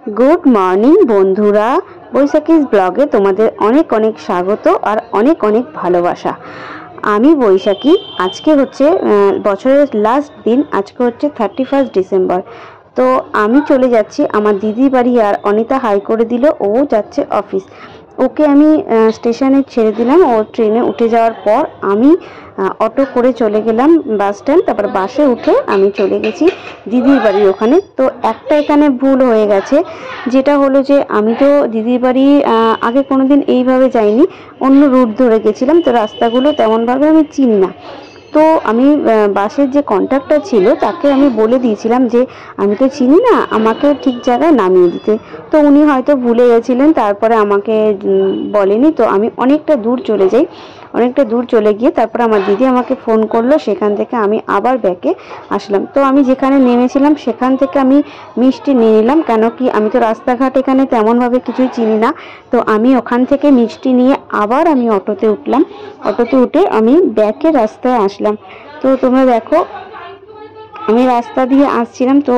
Good morning बंधुरा बैशाखीज ब्लगे तुम्हारे अनेक अनेक स्वागत और अनेक अनेक भालोबासा। आमी बैशाखी आज के होच्छे बछरेर लास्ट दिन, आज के होच्छे 31 डिसेम्बर। तो आमी चले जाচ্ছি आमार दिदी बाड़ी और अनिता हाई करे दिल ओ जाच्छे अफिस। ओके आमी स्टेशने छेड़े दिलाम। ओ ट्रेने उठे जाओयार पर आमी अटो करे चले गेलाम बास स्टैंड। तारपर बासे उठे आमी चले गेছি दिदिर बाड़िर ओखाने। तो एकटा एखाने भूल हये गेছে, जेटा हलो जे आमी तो दिदिर बाड़ी आगे कोनोदिन এইভাবে যাইনি, অন্য রুট ধরে গেছিলাম। তো রাস্তাগুলো তেমনভাবে আমি চিনি না। তো আমি বাসের যে কন্ট্রাক্টর ছিল তাকে আমি বলে দিয়েছিলাম যে আমি তো চিনি না, আমাকে ঠিক জায়গায় নামিয়ে দিতে। তো উনি হয়তো ভুলে গেছিলেন, তারপরে আমাকে বলেনি। তো আমি অনেকটা দূর চলে যাই। অনেকটা দূর চলে গিয়ে তারপরে আমার দিদি আমাকে ফোন করলো, সেখান থেকে আমি আবার ব্যাকে আসলাম। তো আমি যেখানে নেমেছিলাম সেখান থেকে আমি মিষ্টি নিয়ে নিলাম, কেন কি আমি তো রাস্তাঘাট এখানে তেমনভাবে কিছুই চিনি না। তো আমি ওখান থেকে মিষ্টি নিয়ে আবার আমি অটোতে উঠলাম। অটোতে উঠে আমি ব্যাকে রাস্তায় আসলাম। তো তোমরা দেখো আমি রাস্তা দিয়ে আসছিলাম। তো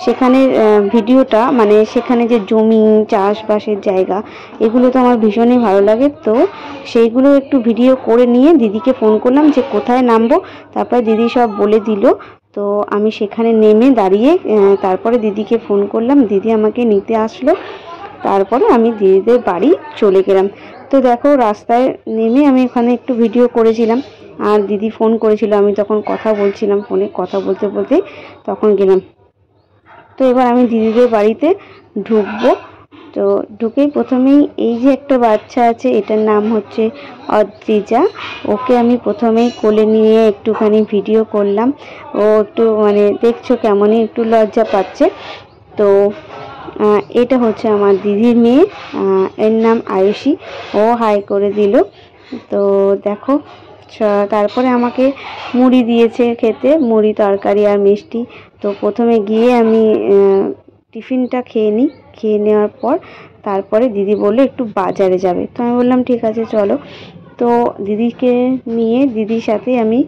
সেখানের ভিডিওটা মানে সেখানে যে জমি চাষবাসের জায়গা এগুলো তো আমার ভীষণই ভালো লাগে। তো সেইগুলো একটু ভিডিও করে নিয়ে দিদিকে ফোন করলাম যে কোথায় নামবো। তারপরে দিদি সব বলে দিল। তো আমি সেখানে নেমে দাঁড়িয়ে তারপরে দিদিকে ফোন করলাম, দিদি আমাকে নিতে আসলো। তারপরে আমি দিদিদের বাড়ি চলে গেলাম। তো দেখো রাস্তায় নেমে আমি ওখানে একটু ভিডিও করেছিলাম আর দিদি ফোন করেছিল, আমি তখন কথা বলছিলাম, ফোনে কথা বলতে বলতে তখন গেলাম। তো এবার আমি দিদিদের বাড়িতে ঢুকবো। তো ঢুকেই প্রথমেই এই যে একটা বাচ্চা আছে, এটার নাম হচ্ছে অদ্রিজা। ওকে আমি প্রথমেই কোলে নিয়ে একটুখানি ভিডিও করলাম। ও একটু মানে দেখছো কেমনই একটু লজ্জা পাচ্ছে। তো এটা হচ্ছে আমার দিদির মেয়ে, এর নাম আয়ুষী। ও হাই করে দিল। তো দেখো তারপরে আমাকে মুড়ি দিয়েছে খেতে, মুড়ি তরকারি আর মিষ্টি। তো প্রথমে গিয়ে আমি টিফিনটা খেয়ে নিই। খেয়ে নেওয়ার পর তারপরে দিদি বললো একটু বাজারে যাবে। তো আমি বললাম ঠিক আছে চলো। তো দিদিকে নিয়ে দিদির সাথে আমি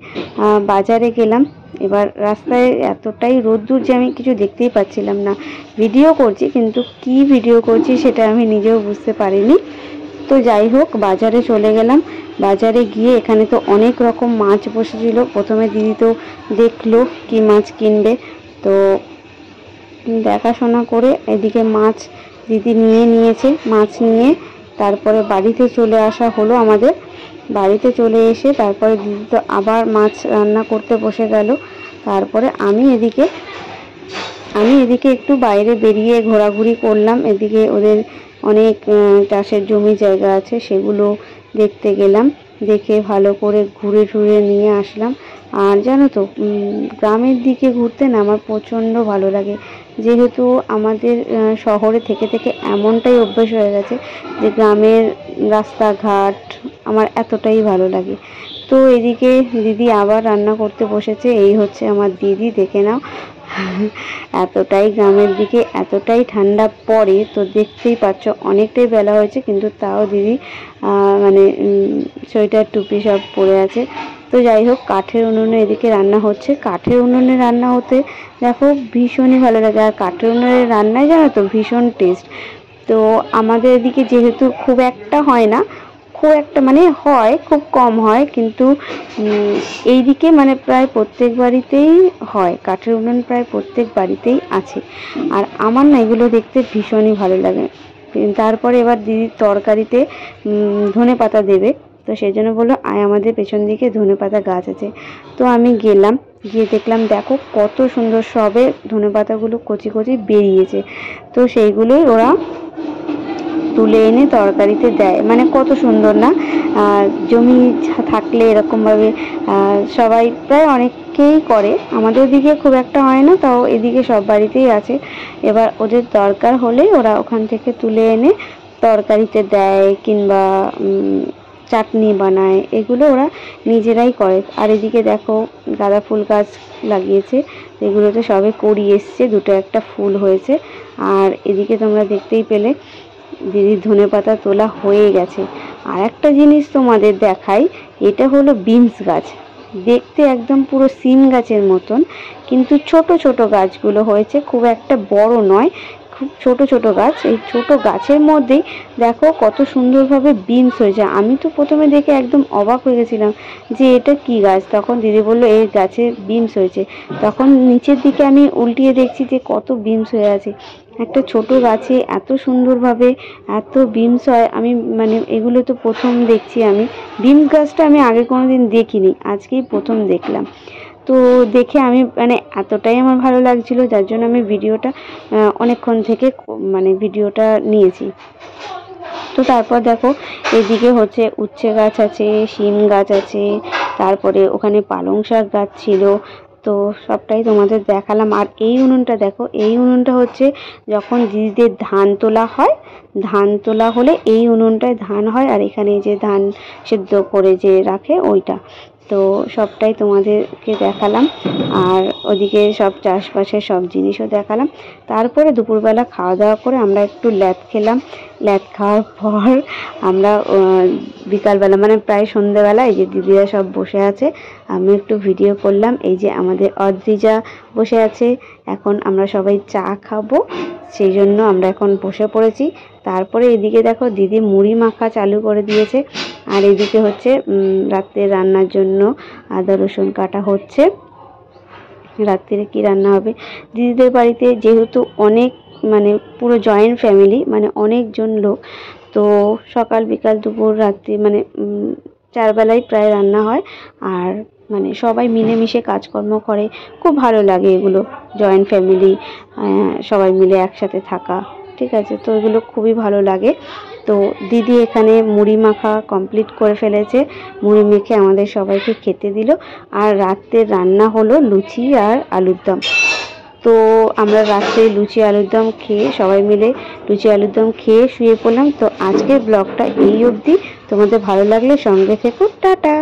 বাজারে গেলাম। এবার রাস্তায় এতটাই রোদ্দুর যে আমি কিছু দেখতেই পাচ্ছিলাম না। ভিডিও করছি কিন্তু কি ভিডিও করছি সেটা আমি নিজেও বুঝতে পারিনি। তো যাই হোক বাজারে চলে গেলাম। বাজারে গিয়ে এখানে তো অনেক রকম মাছ বসেছিল। প্রথমে দিদি তো দেখলো কি মাছ কিনবে, তো দেখাশোনা করে এদিকে মাছ দিদি নিয়ে নিয়েছে। মাছ নিয়ে তারপরে বাড়িতে চলে আসা হলো আমাদের। বাড়িতে চলে এসে তারপরে দিদি তো আবার মাছ রান্না করতে বসে গেল। তারপরে আমি এদিকে একটু বাইরে বেরিয়ে ঘোরাঘুরি করলাম। এদিকে ওদের অনেক চাষের জমি জায়গা আছে, সেগুলো দেখতে গেলাম। দেখে ভালো করে ঘুরে ঘুরে নিয়ে আসলাম। আর জানো তো গ্রামের দিকে ঘুরতে না আমার প্রচণ্ড ভালো লাগে, যেহেতু আমাদের শহরে থেকে থেকে এমনটাই অভ্যাস হয়ে গেছে যে গ্রামের রাস্তাঘাট আমার এতটাই ভালো লাগে। তো এদিকে দিদি আবার রান্না করতে বসেছে। এই হচ্ছে আমার দিদি, দেখে নাও। এতটাই গ্রামের দিকে এতটাই ঠান্ডা পড়ে, তো দেখতেই পাচ্ছ অনেকটাই বেলা হয়েছে কিন্তু তাও দিদি মানে সোয়েটার টুপি সব পরে আছে। তো যাই হোক কাঠের উনুনে এদিকে রান্না হচ্ছে। কাঠের উনুনে রান্না হতে দেখো ভীষণই ভালো লাগে। আর কাঠের উনুনের রান্নায় জানো তো ভীষণ টেস্ট। তো আমাদের এদিকে যেহেতু খুব একটা হয় না, খুব একটা মানে হয় খুব কম হয়, কিন্তু এই দিকে মানে প্রায় প্রত্যেক বাড়িতেই হয়। কাঠের উনুন প্রায় প্রত্যেক বাড়িতেই আছে। আর আমার না এগুলো দেখতে ভীষণই ভালো লাগে। তারপরে এবার দিদির তরকারিতে ধনেপাতা দেবে। তো সেই জন্য বললো আয় আমাদের পেছন দিকে ধনেপাতা গাছ আছে। তো আমি গেলাম, গিয়ে দেখলাম দেখো কত সুন্দর সবে ধনেপাতাগুলো কচি কচি বেরিয়েছে। তো সেইগুলোই ওরা তুলে এনে তরকারিতে দেয়। মানে কত সুন্দর না, জমি থাকলে এরকমভাবে সবাই প্রায় অনেকেই করে। আমাদের দিকে খুব একটা হয় না, তাও এদিকে সব বাড়িতেই আছে। এবার ওদের দরকার হলে ওরা ওখান থেকে তুলে এনে তরকারিতে দেয় কিংবা চাটনি বানায়, এগুলো ওরা নিজেরাই করে। আর এদিকে দেখো গাঁদা ফুল গাছ লাগিয়েছে, এগুলোতে সবে কড়ি এসছে, দুটো একটা ফুল হয়েছে। আর এদিকে তোমরা দেখতেই পেলে দিদির ধনেপাতা তোলা হয়ে গেছে। আর একটা জিনিস তোমাদের দেখাই, এটা হলো বিনস গাছ। দেখতে একদম পুরো সিম গাছের মতন, কিন্তু ছোট ছোট গাছগুলো হয়েছে, খুব একটা বড় নয়, খুব ছোট ছোট গাছ, এই ছোট গাছের মধ্যেই দেখো কত সুন্দরভাবে বিনস হয়েছে। আমি তো প্রথমে দেখে একদম অবাক হয়ে গেছিলাম যে এটা কি গাছ। তখন দিদি বলল এই গাছে বিনস হয়েছে। তখন নিচের দিকে আমি উল্টিয়ে দেখছি যে কত বিনস হয়ে আছে। একটা ছোট গাছে এত সুন্দরভাবে এত বিনস হয়, আমি মানে এগুলো তো প্রথম দেখছি। আমি বিনস গাছটা আমি আগে কোনোদিন দেখিনি, আজকেই প্রথম দেখলাম। তো দেখে আমি মানে এতটাই আমার ভালো লাগছিল, যার জন্য আমি ভিডিওটা অনেকক্ষণ থেকে মানে ভিডিওটা নিয়েছি। তো তারপর দেখো এদিকে হচ্ছে উচ্ছে গাছ আছে, শিম গাছ আছে, তারপরে ওখানে পালং শাক গাছ ছিল। তো সবটাই তোমাদের দেখালাম। আর এই উনুনটা দেখো, এই উনুনটা হচ্ছে যখন দিদিদের ধান তোলা হয়, ধান তোলা হলে এই উনুনটায় ধান হয়। আর এখানে যে ধান সেদ্ধ করে যে রাখে ওইটা। তো সবটাই তোমাদেরকে দেখালাম। আর ওদিকে সব চাষবাসের সব জিনিসও দেখালাম। তারপরে দুপুরবেলা খাওয়া দাওয়া করে আমরা একটু ল্যাদ খেলাম। ল্যাদ খাওয়ার পর আমরা বিকালবেলা মানে প্রায় সন্ধ্যেবেলা এই যে দিদিরা সব বসে আছে, আমি একটু ভিডিও করলাম। এই যে আমাদের অদ্রিজা বসে আছে, এখন আমরা সবাই চা খাবো, সেই জন্য আমরা এখন বসে পড়েছি। তারপরে এদিকে দেখো দিদি মুড়ি মাখা চালু করে দিয়েছে। আর এদিকে হচ্ছে রাত্রে রান্নার জন্য আদা রসুন কাটা হচ্ছে। রাত্রে কি রান্না হবে, দিদিদের বাড়িতে যেহেতু অনেক মানে পুরো জয়েন্ট ফ্যামিলি, মানে অনেকজন লোক, তো সকাল বিকাল দুপুর রাত্রি মানে 4 বেলাই প্রায় রান্না হয়। আর মানে সবাই মিলেমিশে কাজকর্ম করে, খুব ভালো লাগে এগুলো, জয়েন্ট ফ্যামিলি সবাই মিলে একসাথে থাকা। ঠিক আছে, তো এগুলো খুবই ভালো লাগে। তো দিদি এখানে মুড়ি মাখা কমপ্লিট করে ফেলেছে, মুড়ি মেখে আমাদের সবাইকে খেতে দিল। আর রাত্রে রান্না হলো লুচি আর আলুর দম। তো আমরা রাত্রে লুচি আলুর দম খেয়ে সবাই মিলে লুচি আলুর দম খেয়ে শুয়ে পড়লাম। তো আজকের ব্লগটা এই অবধি, তোমাদের ভালো লাগলে সঙ্গে থেকো, টাটা।